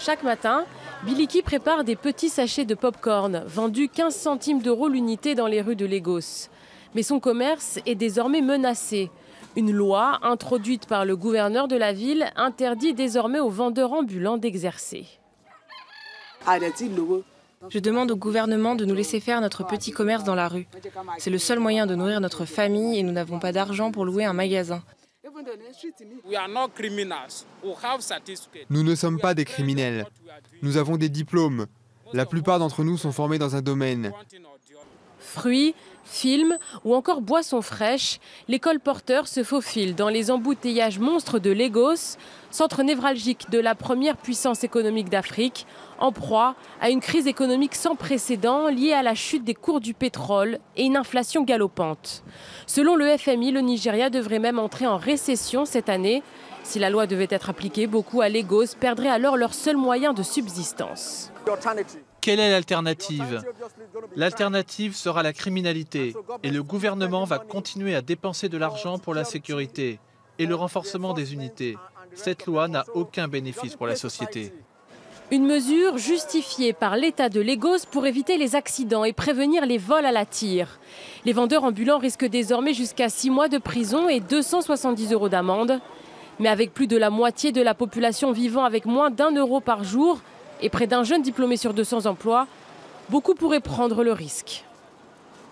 Chaque matin, Biliki prépare des petits sachets de pop-corn, vendus 15 centimes d'euros l'unité dans les rues de Lagos. Mais son commerce est désormais menacé. Une loi, introduite par le gouverneur de la ville, interdit désormais aux vendeurs ambulants d'exercer. Je demande au gouvernement de nous laisser faire notre petit commerce dans la rue. C'est le seul moyen de nourrir notre famille et nous n'avons pas d'argent pour louer un magasin. Nous ne sommes pas des criminels. Nous avons des diplômes. La plupart d'entre nous sont formés dans un domaine. Fruits, films ou encore boissons fraîches, les colporteurs se faufilent dans les embouteillages monstres de Lagos, centre névralgique de la première puissance économique d'Afrique, en proie à une crise économique sans précédent liée à la chute des cours du pétrole et une inflation galopante. Selon le FMI, le Nigeria devrait même entrer en récession cette année. Si la loi devait être appliquée, beaucoup à Lagos perdraient alors leur seul moyen de subsistance. Quelle est l'alternative? L'alternative sera la criminalité et le gouvernement va continuer à dépenser de l'argent pour la sécurité et le renforcement des unités. Cette loi n'a aucun bénéfice pour la société. Une mesure justifiée par l'État de Lagos pour éviter les accidents et prévenir les vols à la tire. Les vendeurs ambulants risquent désormais jusqu'à 6 mois de prison et 270 € d'amende. Mais avec plus de la moitié de la population vivant avec moins d'1 euro par jour et près d'un jeune diplômé sur 200 emplois, beaucoup pourraient prendre le risque.